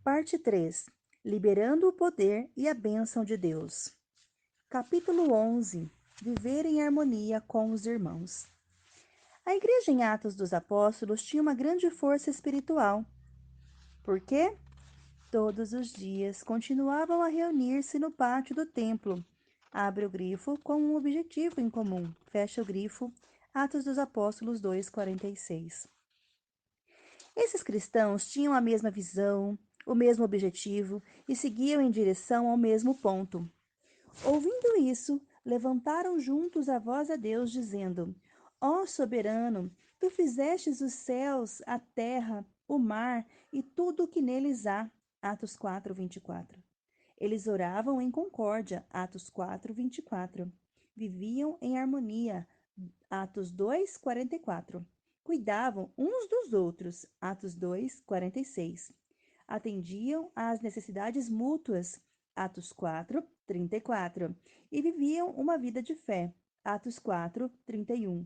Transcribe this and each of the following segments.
Parte 3. Liberando o poder e a bênção de Deus. Capítulo 11. Viver em harmonia com os irmãos. A igreja em Atos dos Apóstolos tinha uma grande força espiritual. Por quê? Todos os dias continuavam a reunir-se no pátio do templo. Abre o grifo com um objetivo em comum. Fecha o grifo. Atos dos Apóstolos 2:46. Esses cristãos tinham a mesma visão, o mesmo objetivo e seguiam em direção ao mesmo ponto. Ouvindo isso, levantaram juntos a voz a Deus, dizendo: Ó soberano, tu fizestes os céus, a terra, o mar e tudo o que neles há. Atos 4:24. Eles oravam em concórdia. Atos 4:24. Viviam em harmonia. Atos 2:44. Cuidavam uns dos outros. Atos 2:46. Atendiam às necessidades mútuas. Atos 4:34. E viviam uma vida de fé. Atos 4:31.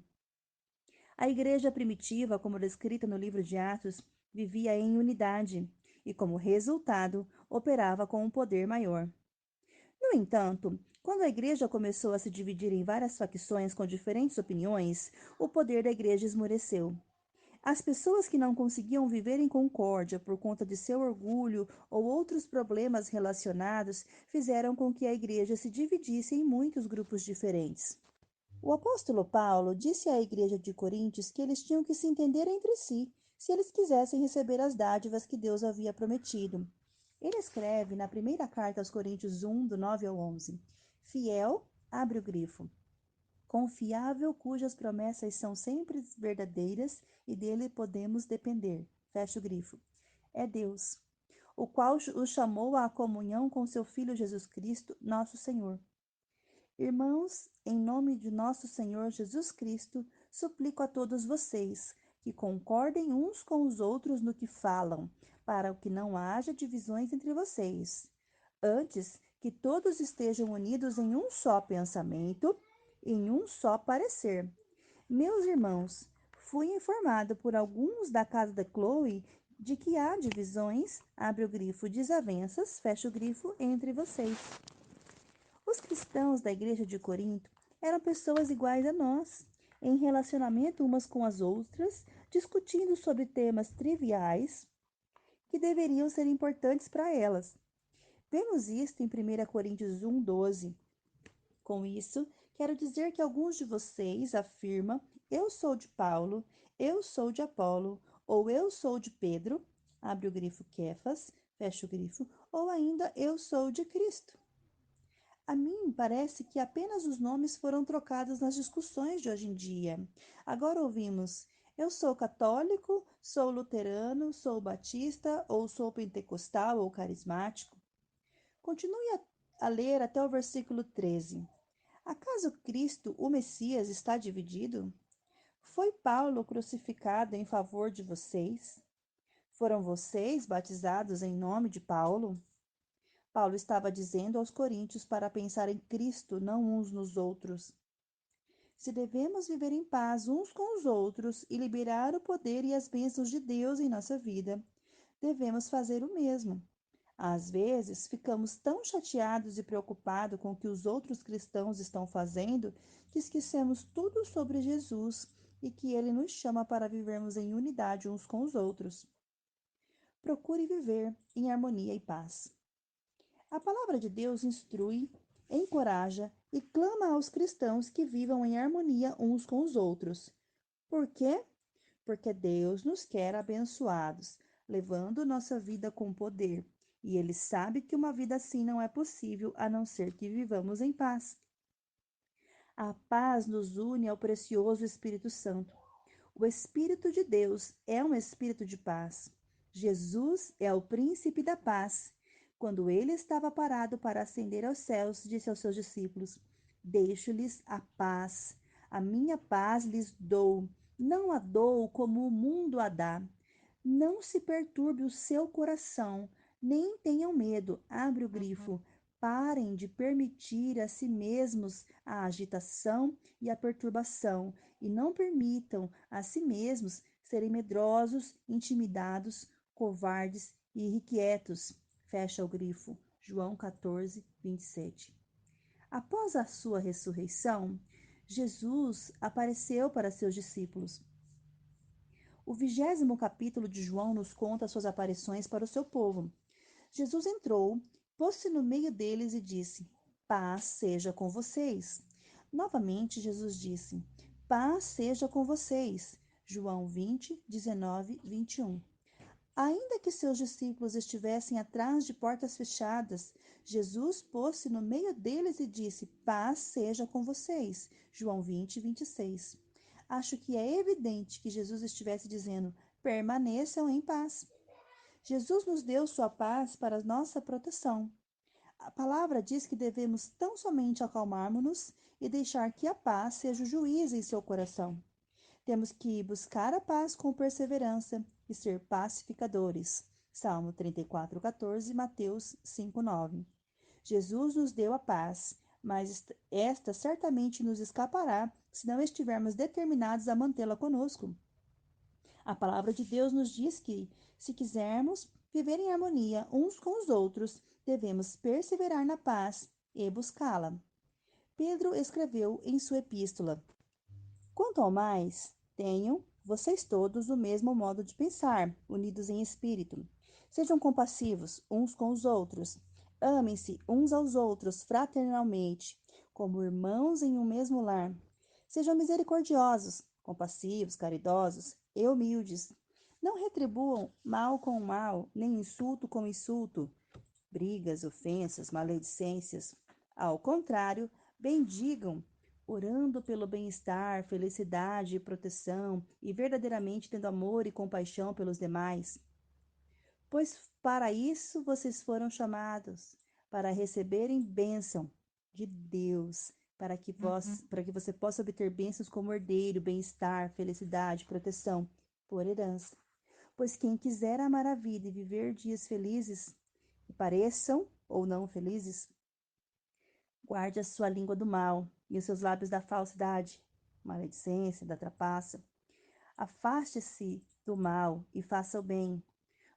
A igreja primitiva, como descrita no livro de Atos, vivia em unidade e, como resultado, operava com um poder maior. No entanto, quando a igreja começou a se dividir em várias facções com diferentes opiniões, o poder da igreja esmoreceu. As pessoas que não conseguiam viver em concórdia por conta de seu orgulho ou outros problemas relacionados fizeram com que a igreja se dividisse em muitos grupos diferentes. O apóstolo Paulo disse à igreja de Coríntios que eles tinham que se entender entre si, se eles quisessem receber as dádivas que Deus havia prometido. Ele escreve na primeira carta aos Coríntios 1, do 9 ao 11: Fiel, abre o grifo, confiável, cujas promessas são sempre verdadeiras e dele podemos depender. Fecha o grifo. É Deus, o qual o chamou à comunhão com seu Filho Jesus Cristo, nosso Senhor. Irmãos, em nome de nosso Senhor Jesus Cristo, suplico a todos vocês que concordem uns com os outros no que falam, para que não haja divisões entre vocês. Antes, que todos estejam unidos em um só pensamento, em um só parecer. Meus irmãos, fui informado por alguns da casa de Chloe de que há divisões, abre o grifo, desavenças, fecha o grifo, entre vocês. Os cristãos da igreja de Corinto eram pessoas iguais a nós, em relacionamento umas com as outras, discutindo sobre temas triviais que deveriam ser importantes para elas. Vemos isto em 1 Coríntios 1:12. Com isso, quero dizer que alguns de vocês afirmam: eu sou de Paulo, eu sou de Apolo, ou eu sou de Pedro, abre o grifo Kefas, fecha o grifo, ou ainda eu sou de Cristo. A mim parece que apenas os nomes foram trocados nas discussões de hoje em dia. Agora ouvimos: eu sou católico, sou luterano, sou batista, ou sou pentecostal ou carismático. Continue a ler até o versículo 13. Acaso Cristo, o Messias, está dividido? Foi Paulo crucificado em favor de vocês? Foram vocês batizados em nome de Paulo? Paulo estava dizendo aos coríntios para pensar em Cristo, não uns nos outros. Se devemos viver em paz uns com os outros e liberar o poder e as bênçãos de Deus em nossa vida, devemos fazer o mesmo. Às vezes, ficamos tão chateados e preocupados com o que os outros cristãos estão fazendo que esquecemos tudo sobre Jesus e que ele nos chama para vivermos em unidade uns com os outros. Procure viver em harmonia e paz. A palavra de Deus instrui, encoraja e clama aos cristãos que vivam em harmonia uns com os outros. Por quê? Porque Deus nos quer abençoados, levando nossa vida com poder, e Ele sabe que uma vida assim não é possível a não ser que vivamos em paz. A paz nos une ao precioso Espírito Santo. O Espírito de Deus é um espírito de paz. Jesus é o príncipe da paz. Quando ele estava parado para ascender aos céus, disse aos seus discípulos: Deixo-lhes a paz. A minha paz lhes dou. Não a dou como o mundo a dá. Não se perturbe o seu coração, nem tenham medo. Abre o grifo. Parem de permitir a si mesmos a agitação e a perturbação, e não permitam a si mesmos serem medrosos, intimidados, covardes e irrequietos, fecha o grifo, João 14, 27. Após a sua ressurreição, Jesus apareceu para seus discípulos. O 20º capítulo de João nos conta suas aparições para o seu povo. Jesus entrou, pôs-se no meio deles e disse: Paz seja com vocês. Novamente, Jesus disse: Paz seja com vocês. João 20, 19, 21. Ainda que seus discípulos estivessem atrás de portas fechadas, Jesus pôs-se no meio deles e disse: Paz seja com vocês. João 20, 26. Acho que é evidente que Jesus estivesse dizendo: permaneçam em paz. Jesus nos deu sua paz para nossa proteção. A palavra diz que devemos tão somente acalmarmos-nos e deixar que a paz seja o juiz em seu coração. Temos que buscar a paz com perseverança e ser pacificadores. Salmo 34:14, Mateus 5:9. Jesus nos deu a paz, mas esta certamente nos escapará se não estivermos determinados a mantê-la conosco. A palavra de Deus nos diz que, se quisermos viver em harmonia uns com os outros, devemos perseverar na paz e buscá-la. Pedro escreveu em sua epístola: Quanto ao mais, tenham vocês todos o mesmo modo de pensar, unidos em espírito. Sejam compassivos uns com os outros. Amem-se uns aos outros fraternalmente, como irmãos em um mesmo lar. Sejam misericordiosos, compassivos, caridosos e humildes. Não retribuam mal com mal, nem insulto com insulto, brigas, ofensas, maledicências. Ao contrário, bendigam, orando pelo bem-estar, felicidade e proteção, e verdadeiramente tendo amor e compaixão pelos demais. Pois para isso vocês foram chamados, para receberem bênção de Deus, para que você possa obter bênçãos como herdeiro, bem-estar, felicidade, proteção, por herança. Pois quem quiser amar a vida e viver dias felizes, que pareçam ou não felizes, guarde a sua língua do mal e os seus lábios da falsidade, maledicência, da trapaça. Afaste-se do mal e faça o bem.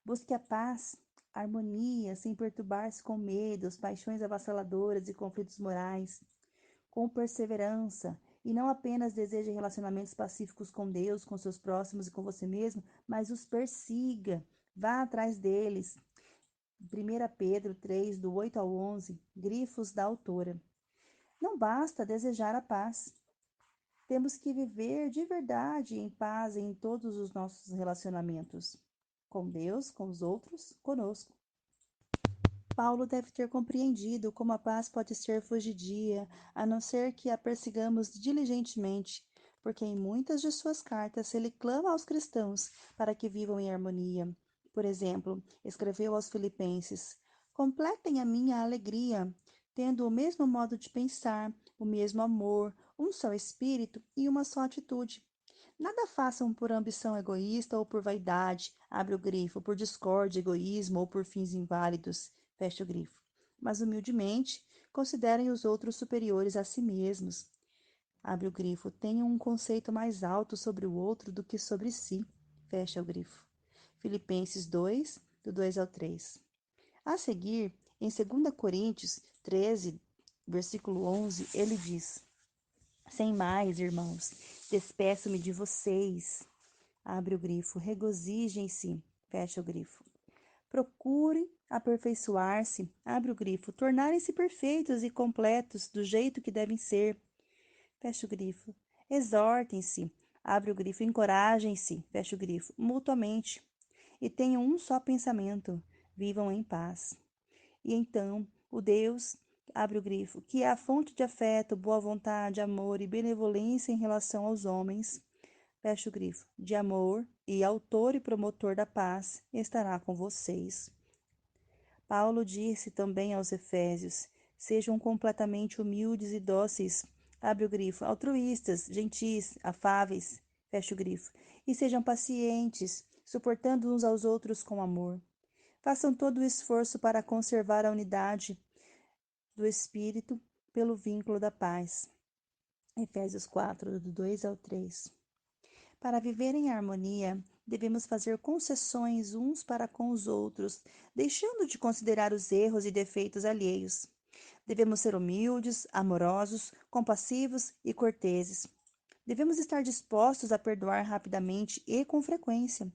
Busque a paz, a harmonia, sem perturbar-se com medos, paixões avassaladoras e conflitos morais. Com perseverança, e não apenas deseje relacionamentos pacíficos com Deus, com seus próximos e com você mesmo, mas os persiga, vá atrás deles. 1 Pedro 3, do 8 ao 11, grifos da autora. Não basta desejar a paz. Temos que viver de verdade em paz em todos os nossos relacionamentos. Com Deus, com os outros, conosco. Paulo deve ter compreendido como a paz pode ser fugidia, a não ser que a persigamos diligentemente, porque em muitas de suas cartas ele clama aos cristãos para que vivam em harmonia. Por exemplo, escreveu aos Filipenses: Completem a minha alegria, tendo o mesmo modo de pensar, o mesmo amor, um só espírito e uma só atitude. Nada façam por ambição egoísta ou por vaidade, abre o grifo, por discórdia, egoísmo ou por fins inválidos, fecha o grifo. Mas humildemente, considerem os outros superiores a si mesmos. Abre o grifo, tenham um conceito mais alto sobre o outro do que sobre si, fecha o grifo. Filipenses 2, do 2 ao 3. A seguir, em 2 Coríntios 13, versículo 11, ele diz: Sem mais, irmãos, despeço-me de vocês. Abre o grifo. Regozijem-se. Fecha o grifo. Procurem aperfeiçoar-se. Abre o grifo. Tornarem-se perfeitos e completos do jeito que devem ser. Fecha o grifo. Exortem-se. Abre o grifo. Encorajem-se. Fecha o grifo. Mutuamente. E tenham um só pensamento. Vivam em paz. E então, o Deus, abre o grifo, que é a fonte de afeto, boa vontade, amor e benevolência em relação aos homens, fecha o grifo, de amor e autor e promotor da paz, estará com vocês. Paulo disse também aos Efésios: sejam completamente humildes e dóceis, abre o grifo, altruístas, gentis, afáveis, fecha o grifo, e sejam pacientes, suportando uns aos outros com amor. Façam todo o esforço para conservar a unidade do Espírito pelo vínculo da paz. Efésios 4, do 2 ao 3. Para viver em harmonia, Devemos fazer concessões uns para com os outros, deixando de considerar os erros e defeitos alheios. Devemos ser humildes, amorosos, compassivos e corteses. Devemos estar dispostos a perdoar rapidamente e com frequência.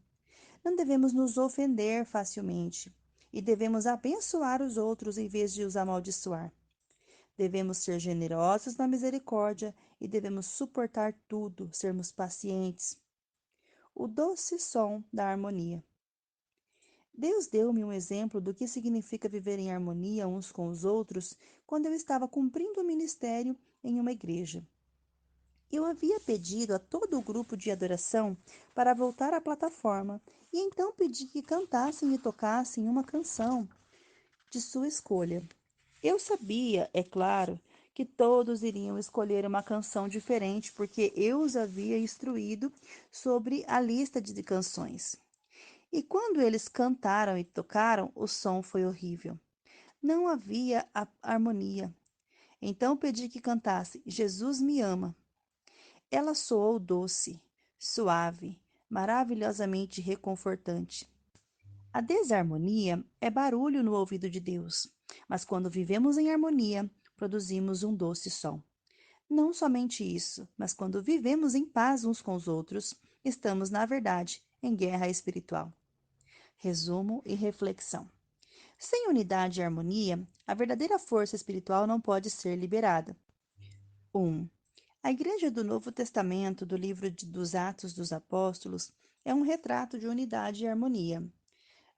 Não devemos nos ofender facilmente e devemos abençoar os outros em vez de os amaldiçoar. Devemos ser generosos na misericórdia e devemos suportar tudo, sermos pacientes. O doce som da harmonia. Deus deu-me um exemplo do que significa viver em harmonia uns com os outros quando eu estava cumprindo o ministério em uma igreja. Eu havia pedido a todo o grupo de adoração para voltar à plataforma e então pedi que cantassem e tocassem uma canção de sua escolha. Eu sabia, é claro, que todos iriam escolher uma canção diferente porque eu os havia instruído sobre a lista de canções. E quando eles cantaram e tocaram, o som foi horrível. Não havia harmonia. Então pedi que cantasse Jesus me ama. Ela soou doce, suave, maravilhosamente reconfortante. A desarmonia é barulho no ouvido de Deus, mas quando vivemos em harmonia, produzimos um doce som. Não somente isso, mas quando vivemos em paz uns com os outros, estamos, na verdade, em guerra espiritual. Resumo e reflexão. Sem unidade e harmonia, a verdadeira força espiritual não pode ser liberada. 1. A Igreja do Novo Testamento, do livro dos Atos dos Apóstolos, é um retrato de unidade e harmonia.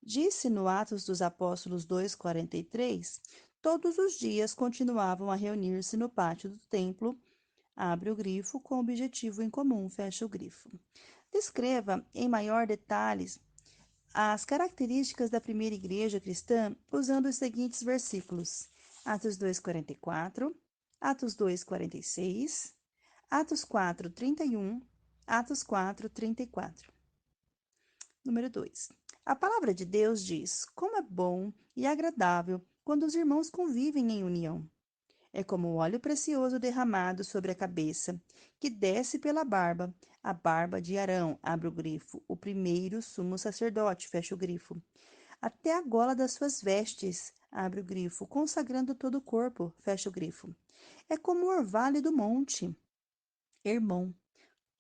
Disse no Atos dos Apóstolos 2:43, todos os dias continuavam a reunir-se no pátio do templo, abre o grifo, com objetivo em comum, fecha o grifo. Descreva em maior detalhes as características da primeira igreja cristã usando os seguintes versículos: Atos 2:44, Atos 2:46, Atos 4:31, Atos 4:34. Número 2. A palavra de Deus diz: como é bom e agradável quando os irmãos convivem em união. É como o óleo precioso derramado sobre a cabeça, que desce pela barba, a barba de Arão, abre o grifo, o primeiro sumo sacerdote, fecha o grifo, até a gola das suas vestes, abre o grifo, consagrando todo o corpo, fecha o grifo. É como o orvalho do monte, Hermon,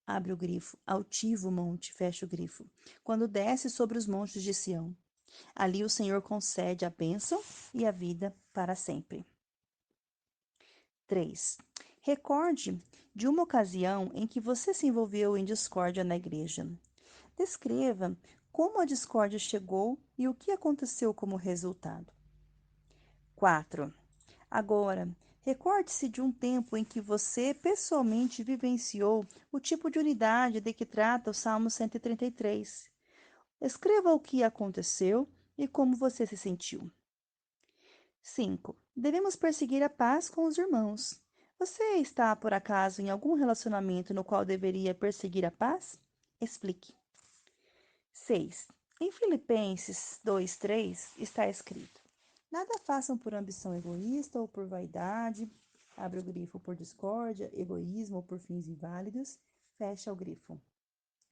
abre o grifo, altivo monte, fecha o grifo, quando desce sobre os montes de Sião. Ali o Senhor concede a bênção e a vida para sempre. 3. Recorde de uma ocasião em que você se envolveu em discórdia na igreja. Descreva como a discórdia chegou e o que aconteceu como resultado. 4. Agora, recorde-se de um tempo em que você pessoalmente vivenciou o tipo de unidade de que trata o Salmo 133. Escreva o que aconteceu e como você se sentiu. 5. Devemos perseguir a paz com os irmãos. Você está, por acaso, em algum relacionamento no qual deveria perseguir a paz? Explique. 6. Em Filipenses 2:3 está escrito: nada façam por ambição egoísta ou por vaidade, abre o grifo, por discórdia, egoísmo ou por fins inválidos, fecha o grifo.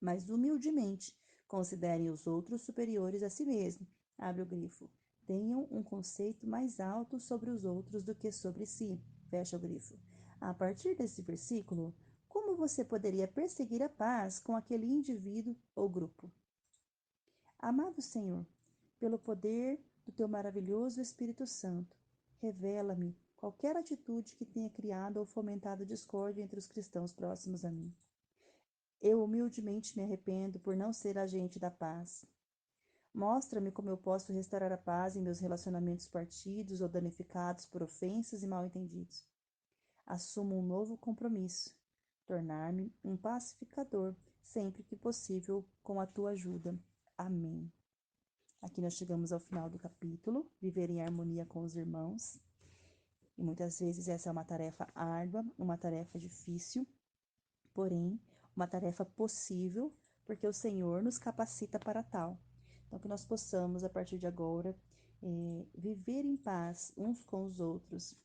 Mas humildemente considerem os outros superiores a si mesmo, abre o grifo. Tenham um conceito mais alto sobre os outros do que sobre si, fecha o grifo. A partir desse versículo, como você poderia perseguir a paz com aquele indivíduo ou grupo? Amado Senhor, pelo poder do teu maravilhoso Espírito Santo, revela-me qualquer atitude que tenha criado ou fomentado discórdia entre os cristãos próximos a mim. Eu humildemente me arrependo por não ser agente da paz. Mostra-me como eu posso restaurar a paz em meus relacionamentos partidos ou danificados por ofensas e mal-entendidos. Assumo um novo compromisso, tornar-me um pacificador sempre que possível com a tua ajuda. Amém. Aqui nós chegamos ao final do capítulo, viver em harmonia com os irmãos. E muitas vezes essa é uma tarefa árdua, uma tarefa difícil, porém, uma tarefa possível, porque o Senhor nos capacita para tal. Então, que nós possamos, a partir de agora, viver em paz uns com os outros,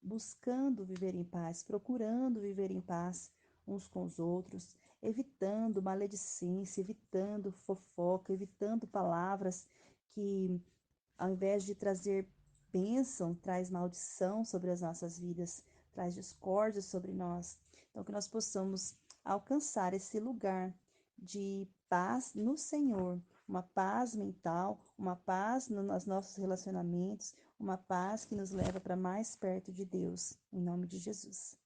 buscando viver em paz, procurando viver em paz uns com os outros, evitando maledicência, evitando fofoca, evitando palavras que, ao invés de trazer bênção, traz maldição sobre as nossas vidas, traz discórdia sobre nós. Então, que nós possamos alcançar esse lugar de paz no Senhor, uma paz mental, uma paz nos nossos relacionamentos, uma paz que nos leva para mais perto de Deus, em nome de Jesus.